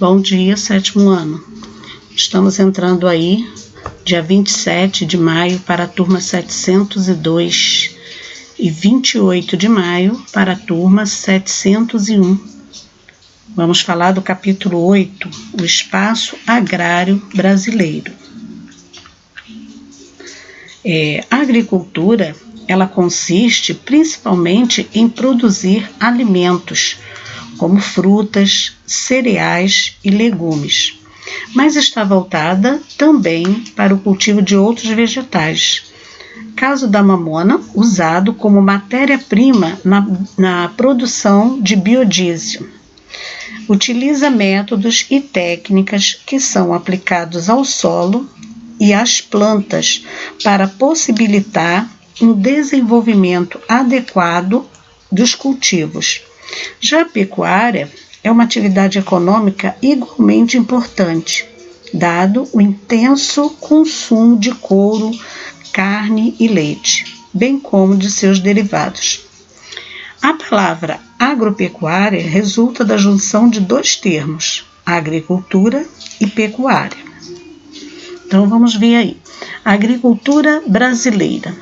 Bom dia, sétimo ano. Estamos entrando aí, dia 27 de maio, para a turma 702 e 28 de maio para a turma 701. Vamos falar do capítulo 8, o espaço agrário brasileiro. A agricultura, ela consiste principalmente em produzir alimentos, como frutas, cereais e legumes, mas está voltada também para o cultivo de outros vegetais. Caso da mamona, usado como matéria-prima na produção de biodiesel. Utiliza métodos e técnicas que são aplicados ao solo e às plantas para possibilitar um desenvolvimento adequado dos cultivos. Já a pecuária é uma atividade econômica igualmente importante, dado o intenso consumo de couro, carne e leite, bem como de seus derivados. A palavra agropecuária resulta da junção de dois termos, agricultura e pecuária. Então vamos ver aí. A agricultura brasileira.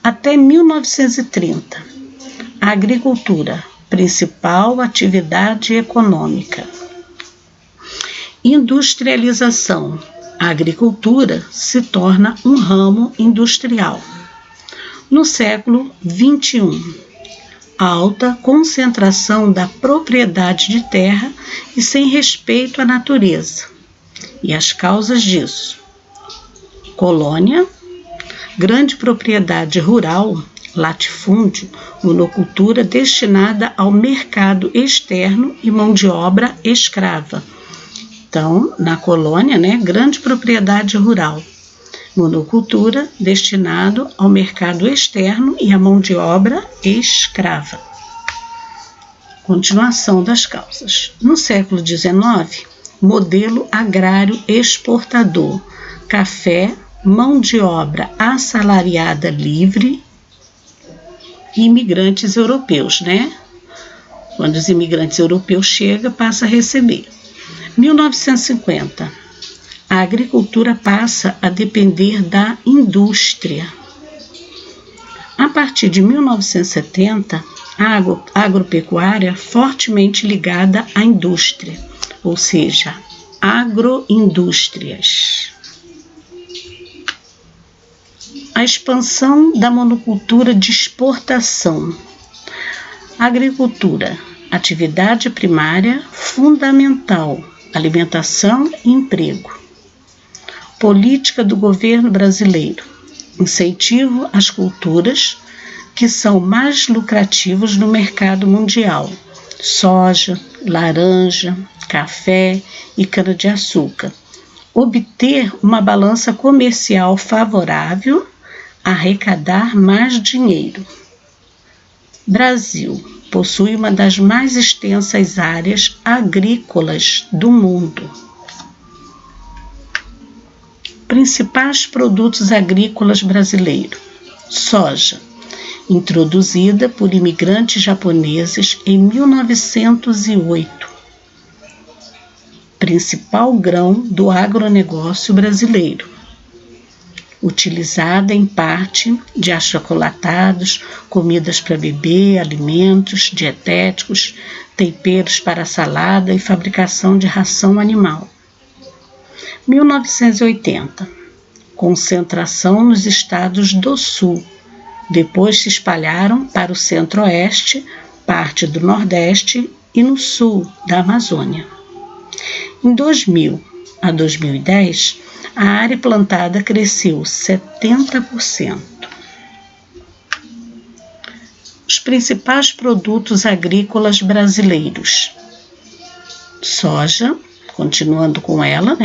Até 1930, a agricultura, principal atividade econômica. Industrialização. A agricultura se torna um ramo industrial. No século XXI, alta concentração da propriedade de terra e sem respeito à natureza. E as causas disso: colônia, grande propriedade rural, latifúndio, monocultura destinada ao mercado externo e mão de obra escrava. Então, na colônia, grande propriedade rural, monocultura destinado ao mercado externo e à mão de obra escrava. Continuação das causas. No século XIX, modelo agrário exportador, café, mão de obra assalariada livre e imigrantes europeus, Quando os imigrantes europeus chegam, passa a receber. 1950, a agricultura passa a depender da indústria. A partir de 1970, a agropecuária fortemente ligada à indústria, ou seja, agroindústrias. A expansão da monocultura de exportação. Agricultura, atividade primária fundamental, alimentação e emprego. Política do governo brasileiro, incentivo às culturas que são mais lucrativos no mercado mundial, soja, laranja, café e cana-de-açúcar. Obter uma balança comercial favorável, arrecadar mais dinheiro. Brasil possui uma das mais extensas áreas agrícolas do mundo. Principais produtos agrícolas brasileiros. Soja, introduzida por imigrantes japoneses em 1908. Principal grão do agronegócio brasileiro. Utilizada em parte de achocolatados, comidas para bebê, alimentos dietéticos, temperos para salada e fabricação de ração animal. 1980. Concentração nos estados do Sul. Depois se espalharam para o Centro-Oeste, parte do Nordeste e no Sul da Amazônia. Em 2000 a 2010, a área plantada cresceu 70%. Os principais produtos agrícolas brasileiros. Soja, continuando com ela,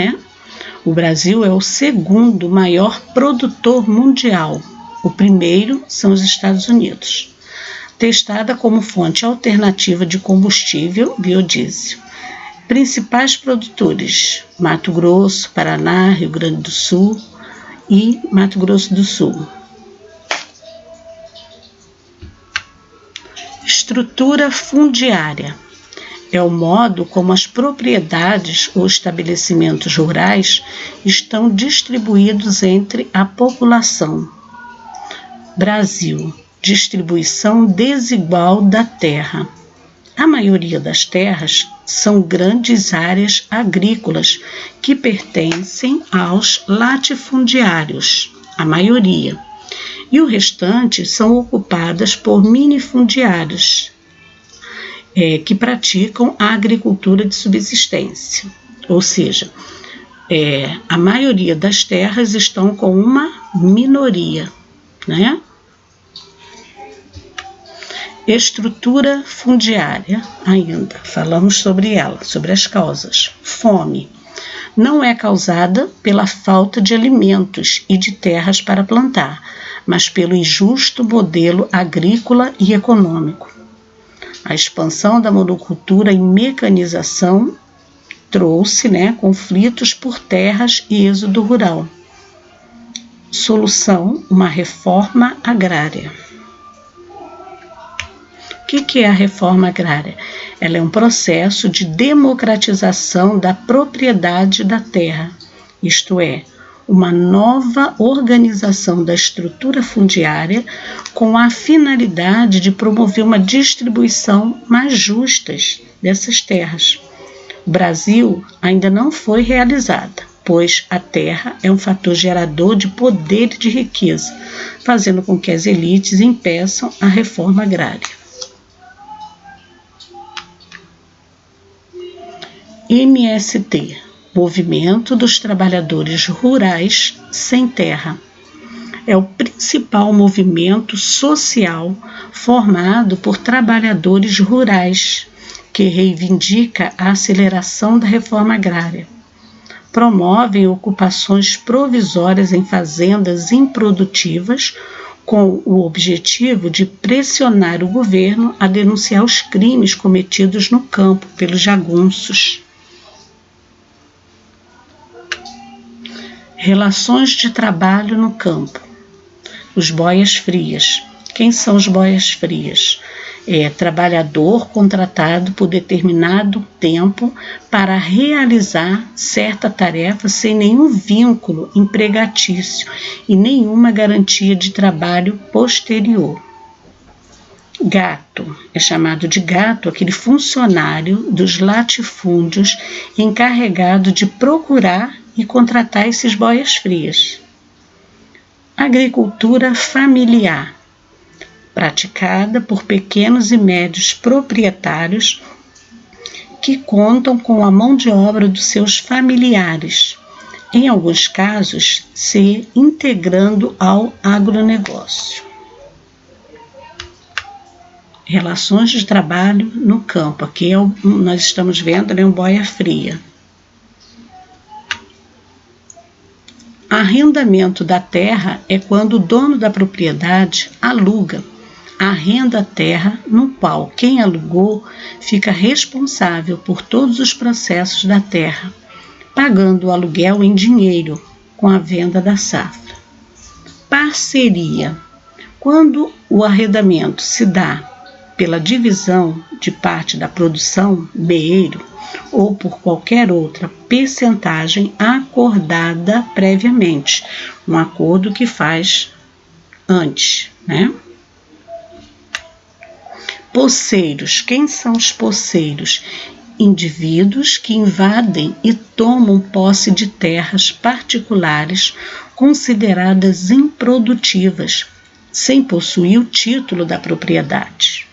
O Brasil é o segundo maior produtor mundial. O primeiro são os Estados Unidos. Testada como fonte alternativa de combustível, biodiesel. Principais produtores: Mato Grosso, Paraná, Rio Grande do Sul e Mato Grosso do Sul. Estrutura fundiária. é o modo como as propriedades ou estabelecimentos rurais estão distribuídos entre a população. Brasil, distribuição desigual da terra. A maioria das terras são grandes áreas agrícolas que pertencem aos latifundiários, a maioria, e o restante são ocupadas por minifundiários, que praticam a agricultura de subsistência, ou seja, a maioria das terras estão com uma minoria, né? Estrutura fundiária, ainda falamos sobre ela, sobre as causas. Fome não é causada pela falta de alimentos e de terras para plantar, mas pelo injusto modelo agrícola e econômico. A expansão da monocultura e mecanização trouxe, conflitos por terras e êxodo rural. Solução, uma reforma agrária. O que é a reforma agrária? Ela é um processo de democratização da propriedade da terra, isto é, uma nova organização da estrutura fundiária com a finalidade de promover uma distribuição mais justa dessas terras. O Brasil ainda não foi realizada, pois a terra é um fator gerador de poder e de riqueza, fazendo com que as elites impeçam a reforma agrária. MST, Movimento dos Trabalhadores Rurais Sem Terra. É o principal movimento social formado por trabalhadores rurais, que reivindica a aceleração da reforma agrária. Promovem ocupações provisórias em fazendas improdutivas, com o objetivo de pressionar o governo a denunciar os crimes cometidos no campo pelos jagunços. Relações de trabalho no campo. Os boias-frias. Quem são os boias-frias? É trabalhador contratado por determinado tempo para realizar certa tarefa sem nenhum vínculo empregatício e nenhuma garantia de trabalho posterior. Gato. É chamado de gato aquele funcionário dos latifúndios encarregado de procurar e contratar esses boias-frias. Agricultura familiar, praticada por pequenos e médios proprietários que contam com a mão de obra dos seus familiares, em alguns casos se integrando ao agronegócio. Relações de trabalho no campo, aqui nós estamos vendo um boia-fria. Arrendamento da terra é quando o dono da propriedade aluga, arrenda a terra, no qual quem alugou fica responsável por todos os processos da terra, pagando o aluguel em dinheiro com a venda da safra. Parceria. Quando o arrendamento se dá pela divisão de parte da produção, meeiro, ou por qualquer outra percentagem acordada previamente, um acordo que faz antes, Posseiros. Quem são os posseiros? Indivíduos que invadem e tomam posse de terras particulares consideradas improdutivas, sem possuir o título da propriedade.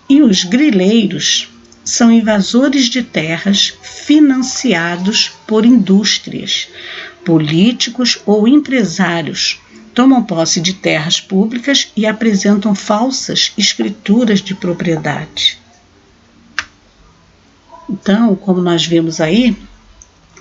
E os grileiros são invasores de terras financiados por indústrias, políticos ou empresários. Tomam posse de terras públicas e apresentam falsas escrituras de propriedade. Então, como nós vimos aí,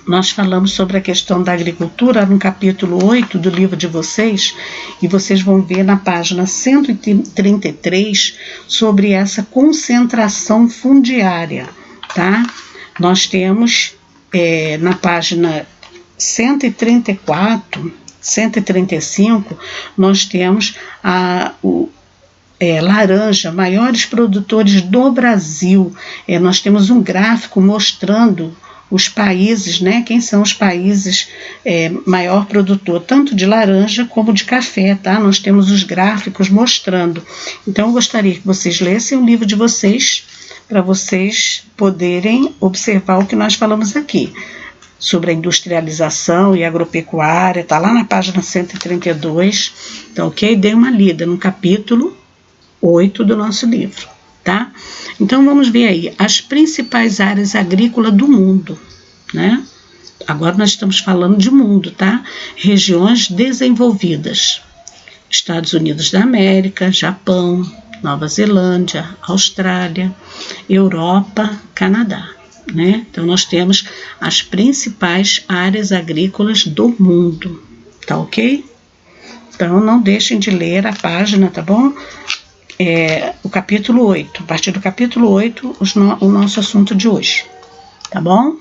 nós falamos sobre a questão da agricultura no capítulo 8 do livro de vocês, e vocês vão ver na página 133 sobre essa concentração fundiária, tá? Nós temos na página 134, 135, nós temos laranja, maiores produtores do Brasil. Nós temos um gráfico mostrando os países, né? Quem são os países maior produtor, tanto de laranja como de café, tá? Nós temos os gráficos mostrando. Então, eu gostaria que vocês lessem o livro de vocês, para vocês poderem observar o que nós falamos aqui, sobre a industrialização e agropecuária, tá lá na página 132, então, ok? Dê uma lida no capítulo 8 do nosso livro, tá? Então, vamos ver aí as principais áreas agrícolas do mundo, né? Agora nós estamos falando de mundo, tá? Regiões desenvolvidas: Estados Unidos da América, Japão, Nova Zelândia, Austrália, Europa, Canadá, né? Então, nós temos as principais áreas agrícolas do mundo, tá ok? Então, não deixem de ler a página, tá bom? O capítulo 8, a partir do capítulo 8, o nosso assunto de hoje, tá bom?